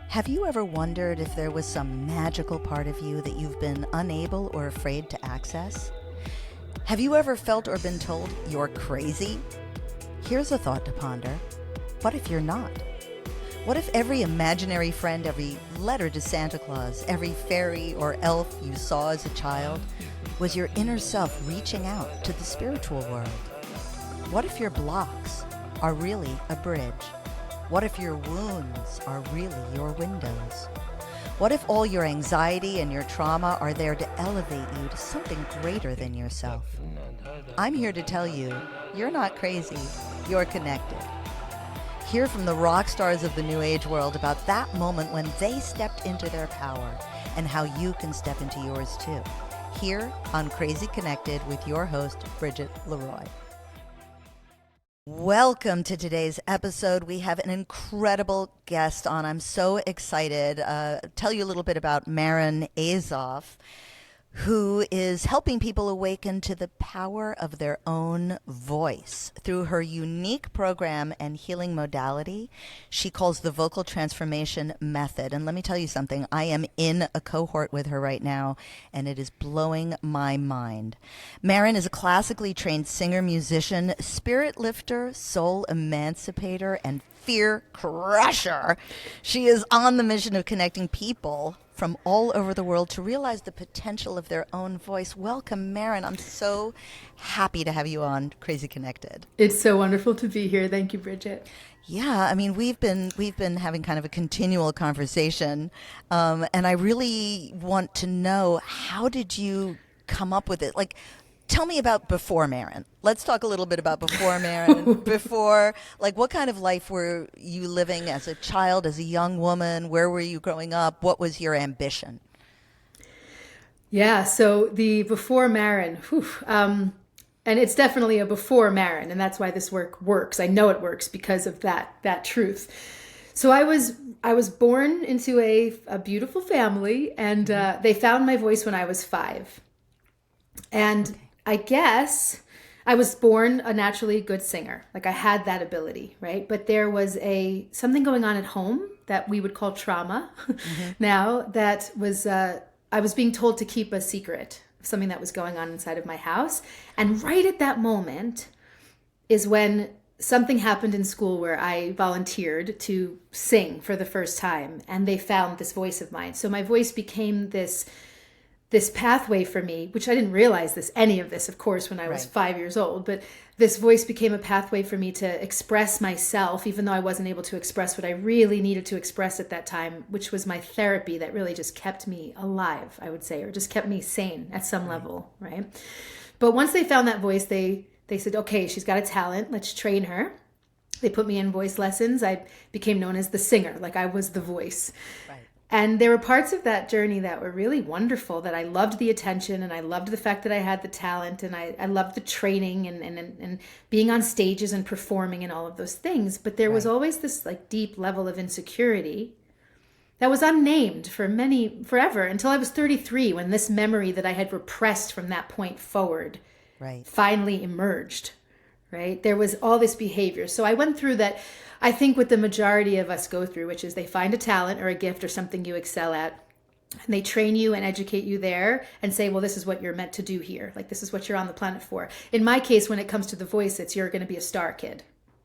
Have you ever wondered if there was some magical part of you that you've been unable or afraid to access? Have you ever felt or been told you're crazy? Here's a thought to ponder. What if you're not? What if every imaginary friend, every letter to Santa Claus, every fairy or elf you saw as a child was your inner self reaching out to the spiritual world? What if your blocks are really a bridge? What if your wounds are really your windows? What if all your anxiety and your trauma are there to elevate you to something greater than yourself? I'm here to tell you, you're not crazy, you're connected. Hear from the rock stars of the New Age world about that moment when they stepped into their power and how you can step into yours too. Here on Crazy Connected with your host, Bridget LeRoy. Welcome to today's episode. We have an incredible guest on. I'm so excited. Tell you a little bit about Maryn Azoff, who is helping people awaken to the power of their own voice. Through her unique program and healing modality, she calls the vocal transformation method. And let me tell you something, I am in a cohort with her right now, and it is blowing my mind. Maryn is a classically trained singer, musician, spirit lifter, soul emancipator, and fear crusher. She is on the mission of connecting people from all over the world to realize the potential of their own voice. Welcome, Maryn. I'm so happy to have you on Crazy Connected. It's so wonderful to be here. Thank you, Bridget. Yeah, I mean, we've been having kind of a continual conversation, and I really want to know, how did you come up with it? Like, tell me about before Maryn. Let's talk a little bit about before Maryn. What kind of life were you living as a child, as a young woman? Where were you growing up? What was your ambition? Yeah, so the before Maryn, and it's definitely a before Maryn, and that's why this work works. I know it works because of that truth. So I was born into a beautiful family, and they found my voice when I was 5. And okay. I guess I was born a naturally good singer. Like, I had that ability, right? But there was something going on at home that we would call trauma now, that was, I was being told to keep a secret of something that was going on inside of my house. And right at that moment is when something happened in school where I volunteered to sing for the first time, and they found this voice of mine. So my voice became this pathway for me, which I didn't realize any of this, of course, when I was 5 years old, but this voice became a pathway for me to express myself, even though I wasn't able to express what I really needed to express at that time, which was my therapy that really just kept me alive, I would say, or just kept me sane at some level, right? But once they found that voice, they said, okay, she's got a talent, let's train her. They put me in voice lessons. I became known as the singer, like I was the voice. Right. And there were parts of that journey that were really wonderful, that I loved the attention, and I loved the fact that I had the talent, and I loved the training and being on stages and performing and all of those things. But there was always this like deep level of insecurity that was unnamed forever, until I was 33, when this memory that I had repressed from that point forward finally emerged. Right? There was all this behavior. So I went through that, I think, what the majority of us go through, which is they find a talent or a gift or something you excel at, and they train you and educate you there and say, well, this is what you're meant to do here. Like, this is what you're on the planet for. In my case, when it comes to the voice, it's you're going to be a star kid.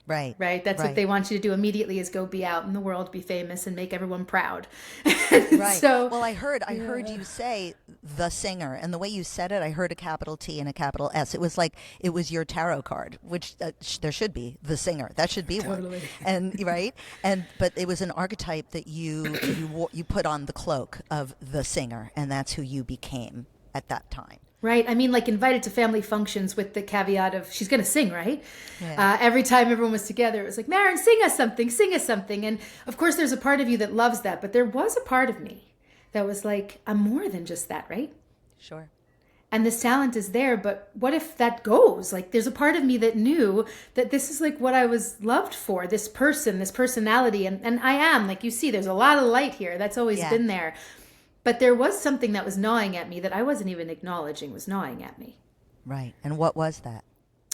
Right. That's what they want you to do immediately, is go be out in the world, be famous, and make everyone proud. Right. So, well, I heard you say the singer, and the way you said it, I heard a capital T and a capital S. It was like it was your tarot card, which there should be the singer. That should be totally one. And but it was an archetype that you put on the cloak of the singer, and that's who you became at that time. Right. I mean, like, invited to family functions with the caveat of she's going to sing, right? Yeah. Every time everyone was together, it was like, Maryn, sing us something. And of course, there's a part of you that loves that. But there was a part of me that was like, I'm more than just that, right? Sure. And this talent is there. But what if that goes? Like, there's a part of me that knew that this is like what I was loved for, this person, this personality. And I am, like, you see, there's a lot of light here. That's always been there. But there was something that was gnawing at me that I wasn't even acknowledging was gnawing at me. Right. And what was that?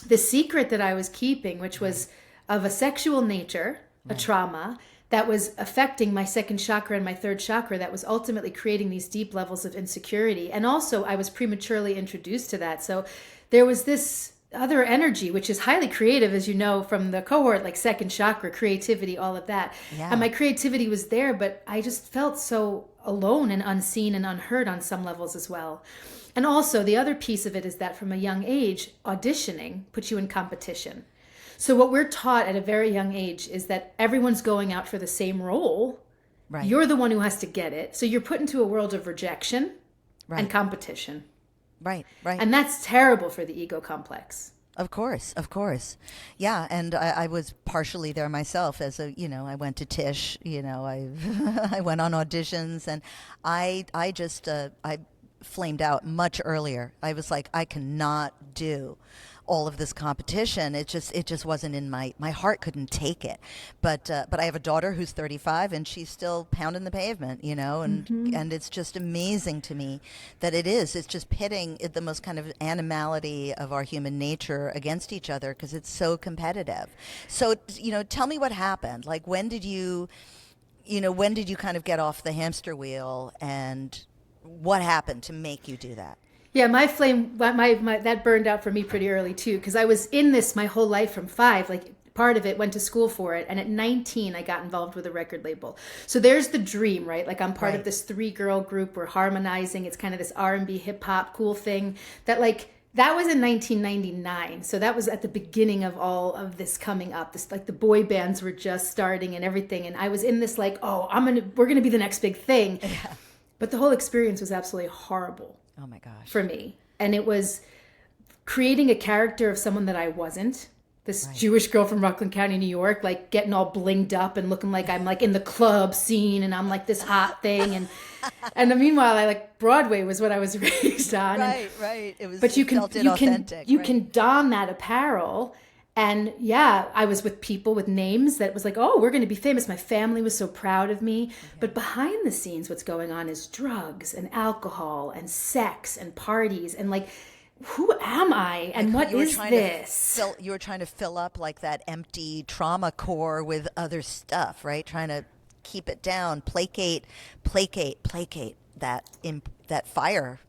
The secret that I was keeping, which was of a sexual nature, a trauma that was affecting my second chakra and my third chakra, that was ultimately creating these deep levels of insecurity. And also I was prematurely introduced to that. So there was this other energy, which is highly creative, as you know, from the cohort, like second chakra, creativity, all of that. Yeah. And my creativity was there, but I just felt so alone and unseen and unheard on some levels as well. And also the other piece of it is that from a young age, auditioning puts you in competition. So what we're taught at a very young age is that everyone's going out for the same role. Right. You're the one who has to get it. So you're put into a world of rejection and competition. Right, right. And that's terrible for the ego complex. Of course, of course. Yeah, and I was partially there myself as a, I went to Tisch, I went on auditions, and I just, I flamed out much earlier. I was like, I cannot do all of this competition. It just wasn't in my heart couldn't take it. But I have a daughter who's 35 and she's still pounding the pavement, and it's just amazing to me that it's just pitting the most kind of animality of our human nature against each other because it's so competitive. So, tell me what happened. Like when did you kind of get off the hamster wheel, and what happened to make you do that? Yeah, my flame, my that burned out for me pretty early too, because I was in this my whole life from 5, like part of it, went to school for it. And at 19, I got involved with a record label. So there's the dream, right? Like I'm part of this 3-girl group. We're harmonizing. It's kind of this R&B hip hop cool thing that that was in 1999. So that was at the beginning of all of this coming up. This, like, the boy bands were just starting and everything. And I was in this like, we're going to be the next big thing. Yeah. But the whole experience was absolutely horrible. Oh my gosh. For me. And it was creating a character of someone that I wasn't. This Jewish girl from Rockland County, New York, like getting all blinged up and looking like I'm like in the club scene and I'm like this hot thing. And meanwhile, Broadway was what I was raised on. Right. It was, but you can don that apparel. And I was with people with names that was like, oh, we're going to be famous. My family was so proud of me. Okay. But behind the scenes, what's going on is drugs and alcohol and sex and parties. And who am I? And what is this? You were trying to fill up like that empty trauma core with other stuff, right? Trying to keep it down, placate that fire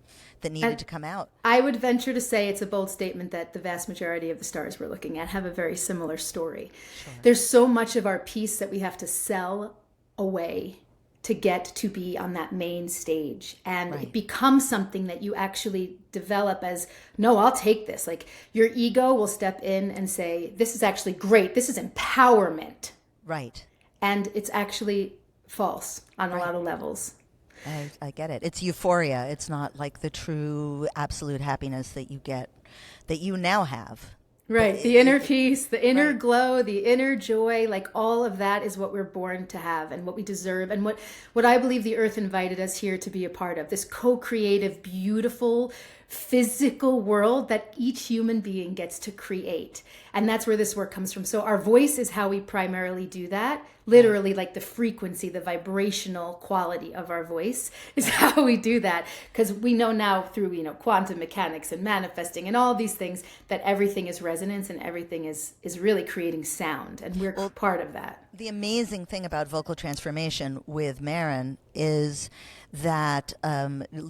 that needed to come out. I would venture to say it's a bold statement that the vast majority of the stars we're looking at have a very similar story. Sure. There's so much of our piece that we have to sell away to get to be on that main stage. And it becomes something that you actually develop as, no, I'll take this. Like your ego will step in and say, this is actually great. This is empowerment. Right. And it's actually false on a lot of levels. I get it. It's euphoria. It's not like the true absolute happiness that you get, that you now have. Right. The inner peace, the inner glow, the inner joy, like all of that is what we're born to have and what we deserve. And what I believe the earth invited us here to be a part of, this co-creative, beautiful, physical world that each human being gets to create. And that's where this work comes from. So our voice is how we primarily do that. Literally, like the frequency, the vibrational quality of our voice is how we do that. Because we know now through, quantum mechanics and manifesting and all these things that everything is resonance and everything is really creating sound. And we're part of that. The amazing thing about vocal transformation with Maryn is that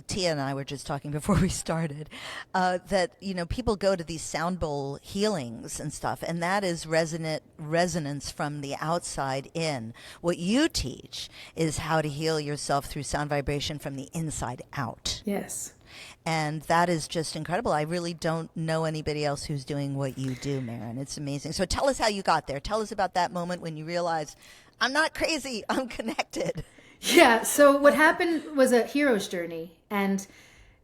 Tia and I were just talking before we started, that people go to these sound bowl healings and stuff, and that is resonance from the outside in. What you teach is how to heal yourself through sound vibration from the inside out. Yes. And that is just incredible. I really don't know anybody else who's doing what you do, Maryn. It's amazing. So tell us how you got there. Tell us about that moment when you realized, I'm not crazy, I'm connected. Yeah, so what happened was a hero's journey, and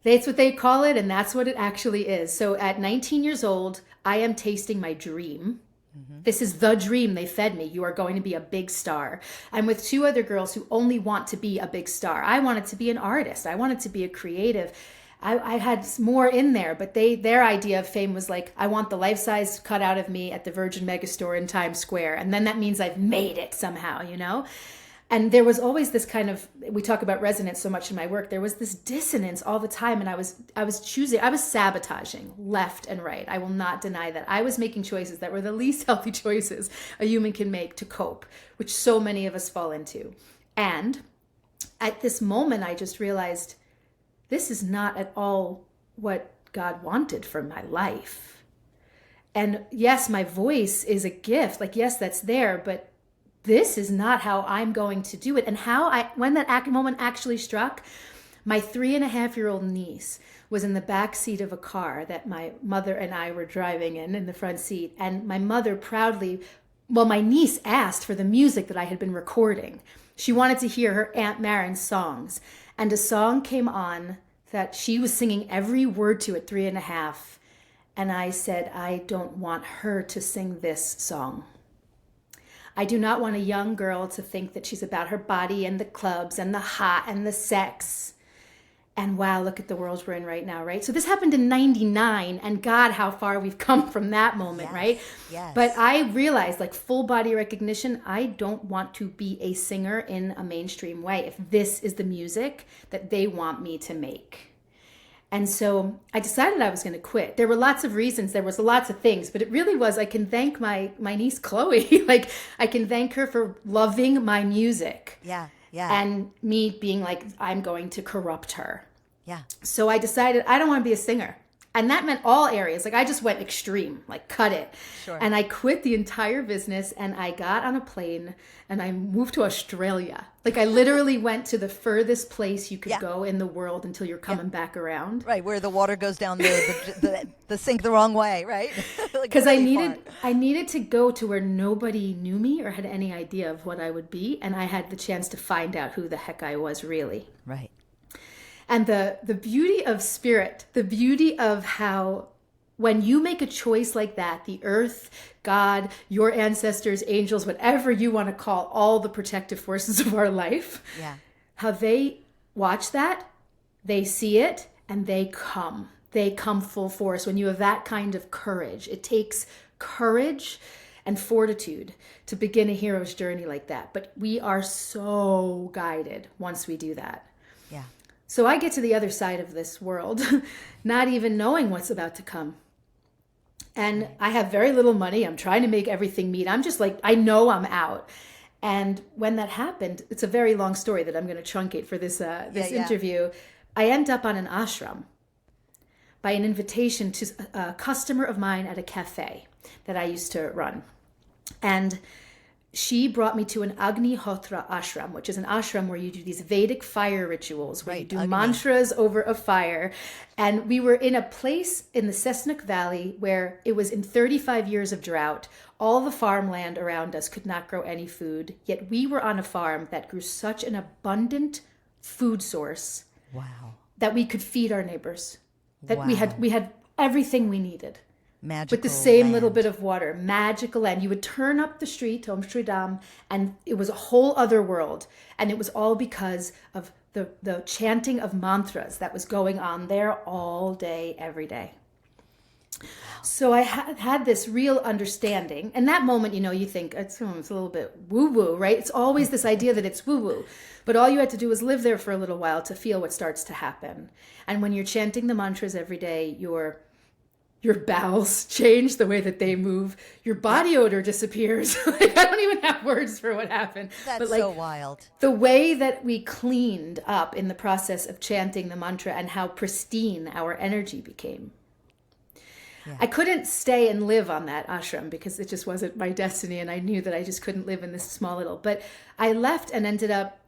that's what they call it, and that's what it actually is. So at 19 years old, I am tasting my dream. Mm-hmm. This is the dream they fed me. You are going to be a big star. I'm with 2 other girls who only want to be a big star. I wanted to be an artist. I wanted to be a creative. I had more in there, but their idea of fame was like, I want the life-size cut out of me at the Virgin Megastore in Times Square, and then that means I've made it somehow, And there was always this kind of, we talk about resonance so much in my work, there was this dissonance all the time. And I was sabotaging left and right. I will not deny that. I was making choices that were the least healthy choices a human can make to cope, which so many of us fall into. And at this moment, I just realized this is not at all what God wanted for my life. And yes, my voice is a gift. Like, yes, that's there, but this is not how I'm going to do it. And when that moment actually struck, my 3.5-year-old niece was in the back seat of a car that my mother and I were driving in the front seat. And my mother my niece asked for the music that I had been recording. She wanted to hear her Aunt Maryn's songs. And a song came on that she was singing every word to at 3.5. And I said, I don't want her to sing this song. I do not want a young girl to think that she's about her body and the clubs and the hot and the sex. And wow, look at the world we're in right now, right? So this happened in 99, and God, how far we've come from that moment, yes, right? Yes. But I realized, like, full body recognition, I don't want to be a singer in a mainstream way if this is the music that they want me to make. And so I decided I was going to quit. There were lots of reasons. There was lots of things, but it really was, I can thank my niece, Chloe. Like, I can thank her for loving my music. Yeah. And me being like, I'm going to corrupt her. Yeah. So I decided I don't want to be a singer. And that meant all areas. Like, I just went extreme, like, cut it. Sure. And I quit the entire business, and I got on a plane and I moved to Australia. Like, I literally went to the furthest place you could go in the world until you're coming back around. Right, where the water goes down the sink the wrong way, right? Because I needed to go to where nobody knew me or had any idea of what I would be, and I had the chance to find out who the heck I was really. Right. And the beauty of spirit, the beauty of how when you make a choice like that, the earth, God, your ancestors, angels, whatever you want to call all the protective forces of our life, how they watch that, they see it, and they come. They come full force. When you have that kind of courage, it takes courage and fortitude to begin a hero's journey like that. But we are so guided once we do that. Yeah. So I get to the other side of this world, not even knowing what's about to come. And I have very little money. I'm trying to make everything meet. I'm just like, I know I'm out. And when that happened, it's a very long story that I'm going to truncate for this interview. I end up on an ashram by an invitation to a customer of mine at a cafe that I used to run. And she brought me to an Agnihotra ashram, which is an ashram where you do these Vedic fire rituals, where you do mantras over a fire. And we were in a place in the Cessnock Valley where it was in 35 years of drought. All the farmland around us could not grow any food. Yet we were on a farm that grew such an abundant food source that we could feed our neighbors. That we had everything we needed. Magical with the same land. little bit of water, magical land. You would turn up the street to Amsterdam, and it was a whole other world. And it was all because of the chanting of mantras that was going on there all day, every day. So I had this real understanding. And that moment, you think it's a little bit woo-woo, right? It's always this idea that it's woo-woo. But all you had to do was live there for a little while to feel what starts to happen. And when you're chanting the mantras every day, your bowels change the way that they move. Your body odor disappears. I don't even have words for what happened. That's so wild. The way that we cleaned up in the process of chanting the mantra and how pristine our energy became. Yeah. I couldn't stay and live on that ashram because it just wasn't my destiny, and I knew that I just couldn't live in this small little. But I left and ended up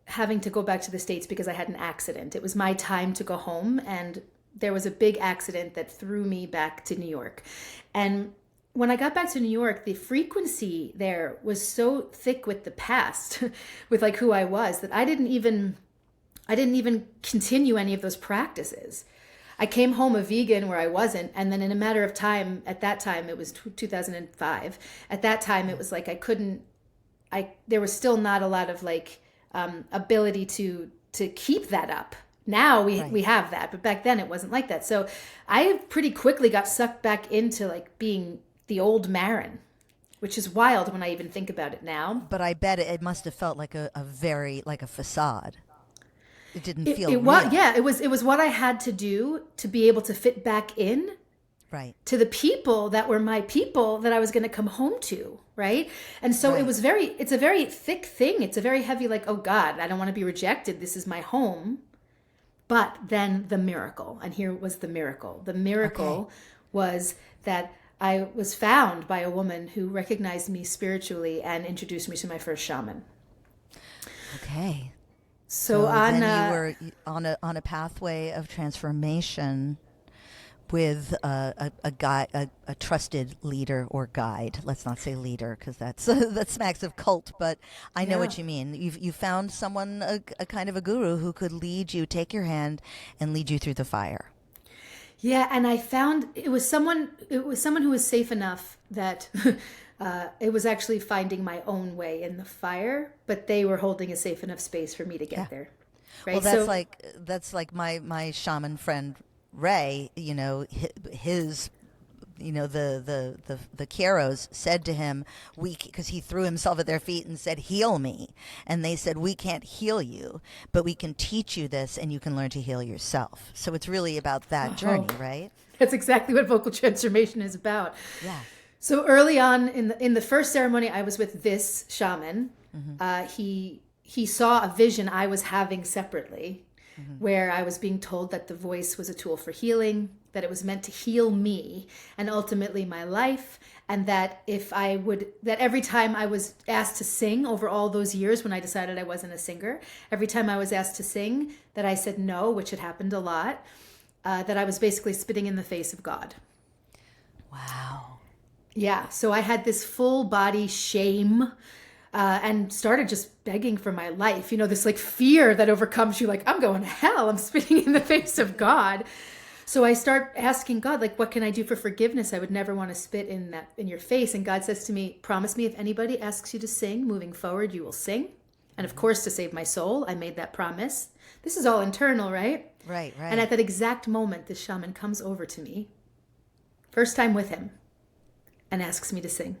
having to go back to the States because I had an accident. It was my time to go home, and there was a big accident that threw me back to New York. And when I got back to New York, the frequency there was so thick with the past, with like who I was, that I didn't even continue any of those practices. I came home a vegan where I wasn't. And then in a matter of time, at that time, it was 2005. At that time, it was like there was still not a lot of ability to keep that up. Now we have that, but back then it wasn't like that. So I pretty quickly got sucked back into being the old Maryn. which is wild when I even think about it now. But I bet it must have felt like a very, like a facade. It didn't feel It real. was, yeah, it was what I had to do to be able to fit back in Right. to the people that were my people that I was going to come home to. Right. And so Right. it's a very thick thing. It's a very heavy, like, oh God, I don't want to be rejected. This is my home. But then the miracle, and here was the miracle. The miracle was that I was found by a woman who recognized me spiritually and introduced me to my first shaman. Okay. So then you were on a pathway of transformation with a guy, a trusted leader or guide. Let's not say leader, because that's that smacks of cult. But I know what you mean. You found someone, a kind of a guru who could lead you, take your hand, and lead you through the fire. Yeah, and I found it was someone who was safe enough that it was actually finding my own way in the fire, but they were holding a safe enough space for me to get there. Right? Well, that's like my shaman friend Ray. You know, his the Kieros said to him, because he threw himself at their feet and said, heal me. And they said, we can't heal you, but we can teach you this and you can learn to heal yourself. So it's really about that journey, right? That's exactly what vocal transformation is about. Yeah. So early on in the first ceremony, I was with this shaman. He saw a vision I was having separately, where I was being told that the voice was a tool for healing, that it was meant to heal me and ultimately my life, and that that every time I was asked to sing over all those years when I decided I wasn't a singer, every time I was asked to sing, that I said no, which had happened a lot, that I was basically spitting in the face of God. Wow. Yeah, so I had this full body shame and started just begging for my life. You know, this like fear that overcomes you, like, I'm going to hell, I'm spitting in the face of God. So I start asking God, like, what can I do for forgiveness? I would never want to spit in your face. And God says to me, promise me if anybody asks you to sing, moving forward, you will sing. And of course, to save my soul, I made that promise. This is all internal, right? Right. And at that exact moment, this shaman comes over to me, first time with him, and asks me to sing.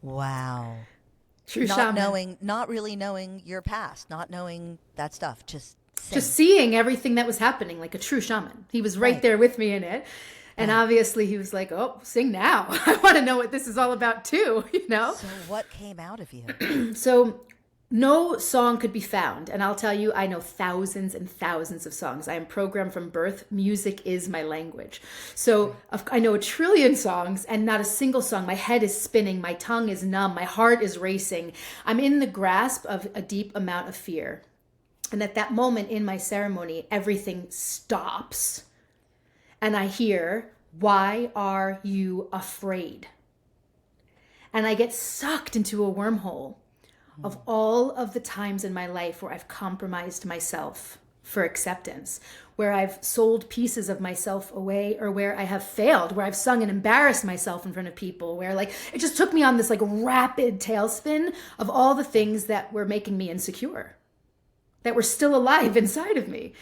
Wow. True shaman. Not really knowing your past, not knowing that stuff, just seeing everything that was happening like a true shaman. He was right there with me in it. And obviously he was like, oh, sing now. I want to know what this is all about too, you know? So what came out of you? So no song could be found. And I'll tell you, I know thousands and thousands of songs. I am programmed from birth. Music is my language. So I know a trillion songs and not a single song. My head is spinning. My tongue is numb. My heart is racing. I'm in the grasp of a deep amount of fear. And at that moment in my ceremony, everything stops. And I hear, why are you afraid? And I get sucked into a wormhole of all of the times in my life where I've compromised myself for acceptance, where I've sold pieces of myself away, or where I have failed, where I've sung and embarrassed myself in front of people, where like it just took me on this like rapid tailspin of all the things that were making me insecure, that were still alive inside of me.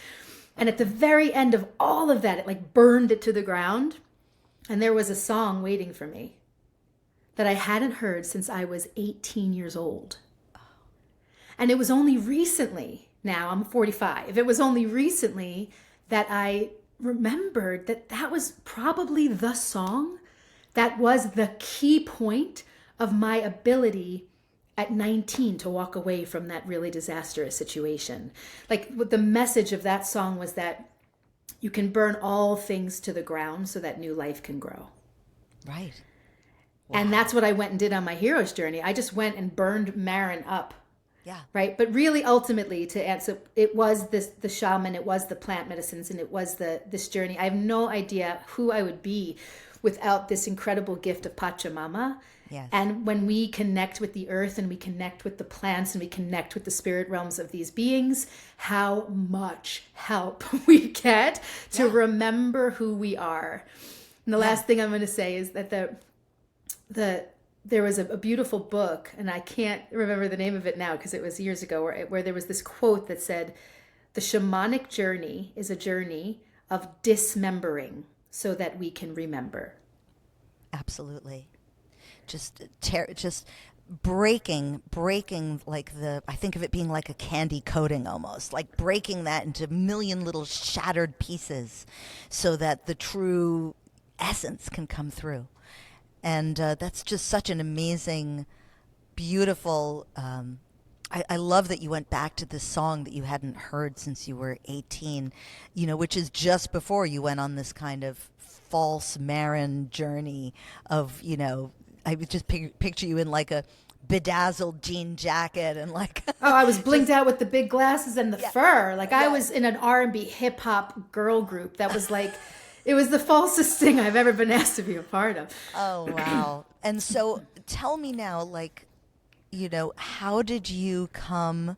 And at the very end of all of that, it like burned it to the ground. And there was a song waiting for me that I hadn't heard since I was 18 years old. And it was only recently, now I'm 45, it was only recently that I remembered that was probably the song that was the key point of my ability at 19 to walk away from that really disastrous situation. Like what the message of that song was that you can burn all things to the ground so that new life can grow. Right. Wow. And that's what I went and did on my hero's journey. I just went and burned Maryn up. Yeah. Right. But really, ultimately, to answer, it was the shaman, it was the plant medicines, and it was this journey. I have no idea who I would be without this incredible gift of Pachamama. Yes. And when we connect with the earth and we connect with the plants and we connect with the spirit realms of these beings, how much help we get to remember who we are. And the last thing I'm going to say is that there was a beautiful book, and I can't remember the name of it now because it was years ago, where there was this quote that said, the shamanic journey is a journey of dismembering so that we can remember. Absolutely. just breaking like I think of it being like a candy coating almost, like breaking that into a million little shattered pieces so that the true essence can come through. And that's just such an amazing, beautiful, I love that you went back to this song that you hadn't heard since you were 18, which is just before you went on this kind of false Maryn journey of, I would just picture you in like a bedazzled jean jacket and like oh, I was blinked out with the big glasses and the fur. Like I was in an R&B hip hop girl group that was like, it was the falsest thing I've ever been asked to be a part of. Oh, wow. And so tell me now, like, how did you come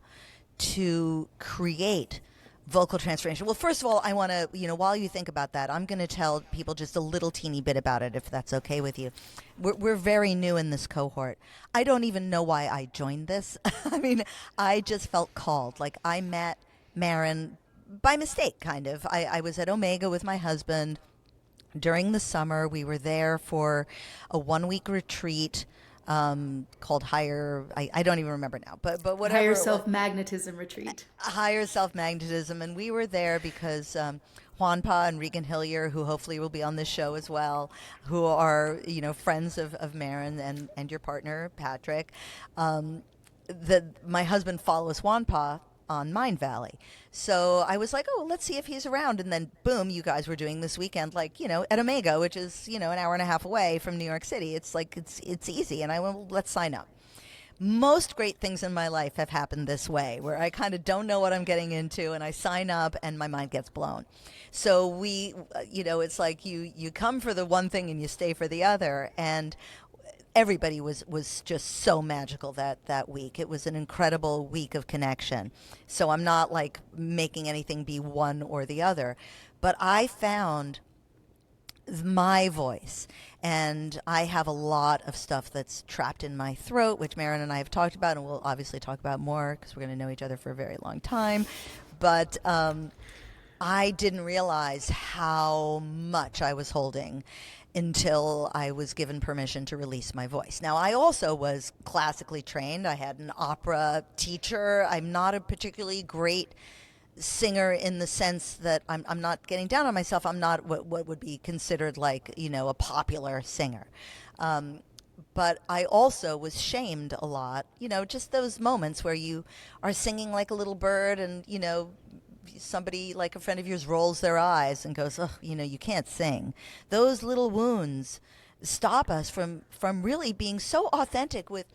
to create vocal transformation? Well, first of all, I want to, while you think about that, I'm going to tell people just a little teeny bit about it, if that's okay with you. We're very new in this cohort. I don't even know why I joined this. I mean, I just felt called. Like, I met Maryn by mistake, kind of. I was at Omega with my husband during the summer. We were there for a 1-week retreat called Higher, I don't even remember now, but whatever. Higher Self-Magnetism Retreat. Higher Self-Magnetism. And we were there because Juanpa and Regan Hillier, who hopefully will be on this show as well, who are, friends of Maryn and your partner, Patrick. My husband follows Juanpa on Mind Valley. So I was like, oh, let's see if he's around. And then boom, you guys were doing this weekend, like, at Omega, which is, an hour and a half away from New York City. It's like, it's easy. And I went, well, let's sign up. Most great things in my life have happened this way, where I kind of don't know what I'm getting into and I sign up and my mind gets blown. So we, it's like you come for the one thing and you stay for the other. And everybody was just so magical that week. It was an incredible week of connection. So I'm not like making anything be one or the other, but I found my voice, and I have a lot of stuff that's trapped in my throat, which Maryn and I have talked about, and we'll obviously talk about more because we're going to know each other for a very long time. But I didn't realize how much I was holding until I was given permission to release my voice. Now, I also was classically trained. I had an opera teacher. I'm not a particularly great singer in the sense that I'm not getting down on myself. I'm not what would be considered like, a popular singer. But I also was shamed a lot, just those moments where you are singing like a little bird and, somebody like a friend of yours rolls their eyes and goes, oh, you can't sing. Those little wounds stop us from really being so authentic with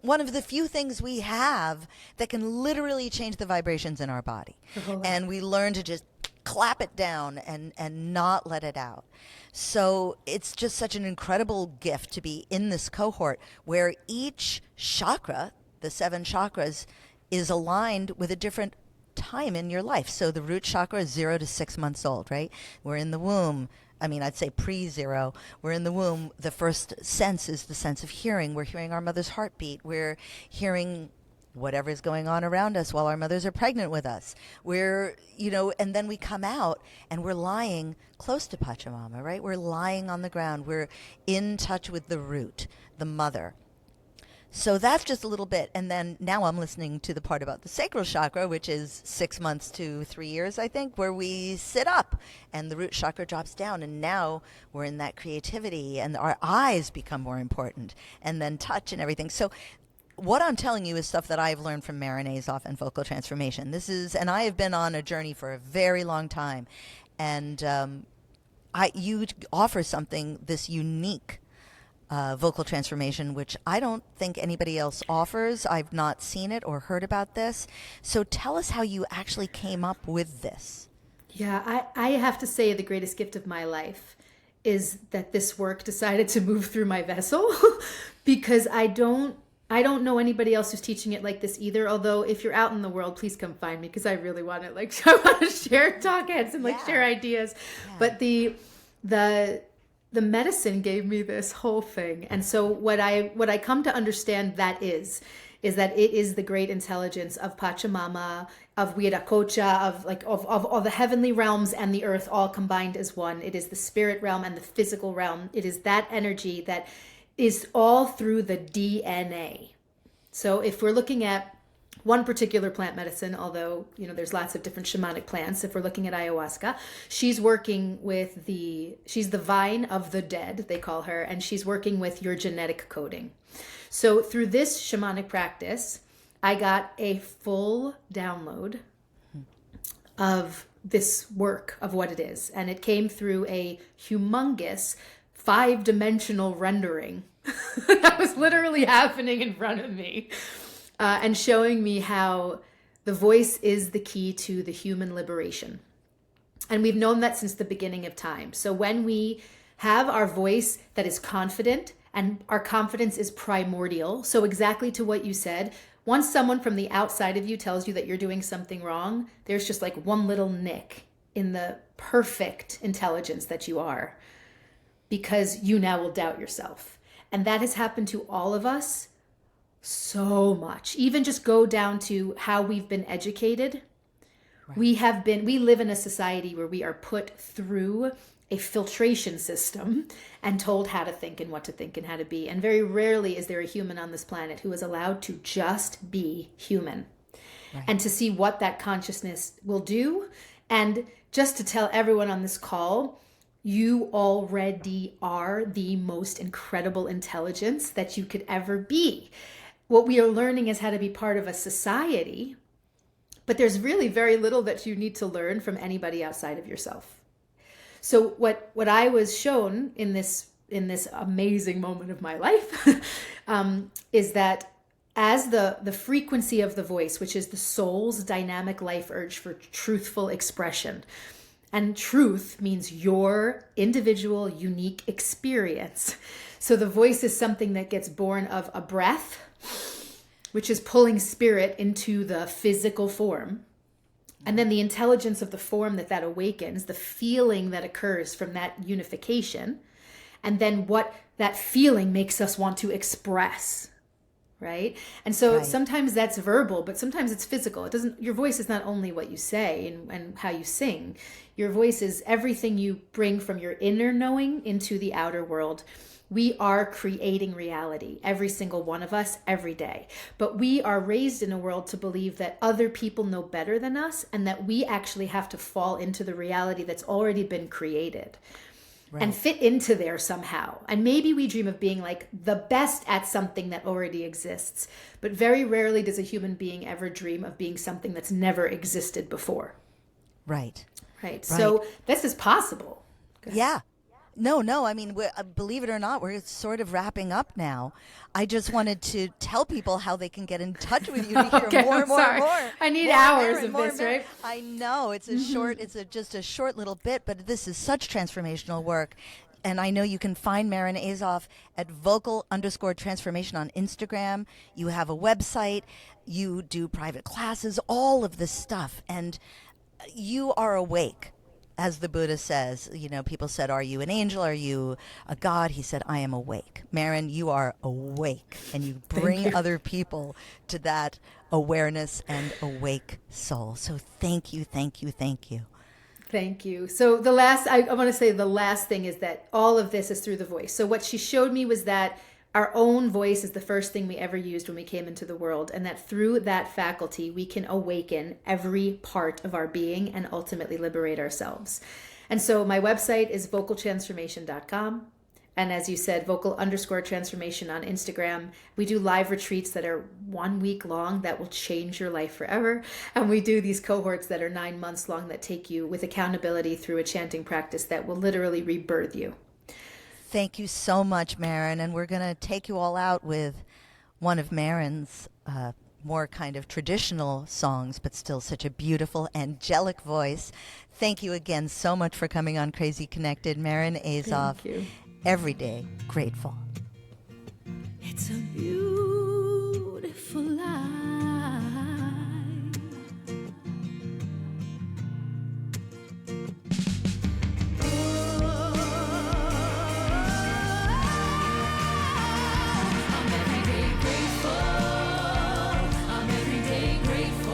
one of the few things we have that can literally change the vibrations in our body. And we learn to just clap it down and not let it out. So it's just such an incredible gift to be in this cohort where each chakra, the 7 chakras, is aligned with a different time in your life. So the root chakra is 0 to 6 months old, right? We're in the womb. I mean, I'd say pre-0. We're in the womb. The first sense is the sense of hearing. We're hearing our mother's heartbeat. We're hearing whatever is going on around us while our mothers are pregnant with us. We're, and then we come out and we're lying close to Pachamama, right? We're lying on the ground. We're in touch with the root, the mother. So that's just a little bit. And then now I'm listening to the part about the sacral chakra, which is 6 months to 3 years, I think, where we sit up and the root chakra drops down. And now we're in that creativity and our eyes become more important, and then touch and everything. So what I'm telling you is stuff that I've learned from Maryn Azoff and vocal transformation. And I have been on a journey for a very long time. And you offer something, this unique vocal transformation, which I don't think anybody else offers. I've not seen it or heard about this. So tell us how you actually came up with this. Yeah, I have to say the greatest gift of my life is that this work decided to move through my vessel because I don't know anybody else who's teaching it like this either. Although if you're out in the world, please come find me because I really want to I want to share talk heads and share ideas. Yeah. But the medicine gave me this whole thing. And so what I come to understand that is that it is the great intelligence of Pachamama, of Viracocha, of all the heavenly realms and the earth all combined as one. It is the spirit realm and the physical realm. It is that energy that is all through the DNA. So if we're looking at one particular plant medicine, although, there's lots of different shamanic plants. If we're looking at ayahuasca, she's working with she's the vine of the dead, they call her, and she's working with your genetic coding. So through this shamanic practice, I got a full download of this work of what it is. And it came through a humongous 5-dimensional rendering that was literally happening in front of me. And showing me how the voice is the key to the human liberation. And we've known that since the beginning of time. So when we have our voice that is confident, and our confidence is primordial, so exactly to what you said, once someone from the outside of you tells you that you're doing something wrong, there's just like one little nick in the perfect intelligence that you are, because you now will doubt yourself. And that has happened to all of us so much. Even just go down to how we've been educated. Right. We live in a society where we are put through a filtration system and told how to think and what to think and how to be. And very rarely is there a human on this planet who is allowed to just be human. Right. And to see what that consciousness will do. And just to tell everyone on this call, you already are the most incredible intelligence that you could ever be. What we are learning is how to be part of a society, but there's really very little that you need to learn from anybody outside of yourself. So what I was shown in this amazing moment of my life is that as the frequency of the voice, which is the soul's dynamic life urge for truthful expression, and truth means your individual, unique experience. So the voice is something that gets born of a breath, which is pulling spirit into the physical form. And then the intelligence of the form that awakens, the feeling that occurs from that unification. And then what that feeling makes us want to express, right? And so sometimes that's verbal, but sometimes it's physical. Your voice is not only what you say and how you sing. Your voice is everything you bring from your inner knowing into the outer world. We are creating reality, every single one of us, every day. But we are raised in a world to believe that other people know better than us and that we actually have to fall into the reality that's already been created. Right. And fit into there somehow. And maybe we dream of being like the best at something that already exists. But very rarely does a human being ever dream of being something that's never existed before. Right. Right. So this is possible. Yeah. No. I mean, believe it or not, we're sort of wrapping up now. I just wanted to tell people how they can get in touch with you to hear more. I need hours of this, right? I know it's a short. It's just a short little bit, but this is such transformational work. And I know you can find Maryn Azoff at vocal_transformation on Instagram. You have a website. You do private classes, all of this stuff, and you are awake. As the Buddha says, people said, are you an angel? Are you a god? He said, I am awake. Maryn, you are awake, and you bring other people to that awareness and awake soul. So thank you. Thank you. So I want to say the last thing is that all of this is through the voice. So what she showed me was that our own voice is the first thing we ever used when we came into the world, and that through that faculty, we can awaken every part of our being and ultimately liberate ourselves. And so my website is vocaltransformation.com. And as you said, vocal_transformation on Instagram. We do live retreats that are 1 week long that will change your life forever. And we do these cohorts that are 9 months long that take you with accountability through a chanting practice that will literally rebirth you. Thank you so much, Maryn. And we're going to take you all out with one of Maryn's more kind of traditional songs, but still such a beautiful, angelic voice. Thank you again so much for coming on Crazy Connected, Maryn Azoff. Thank you. Every day grateful. It's a beautiful life. Grateful.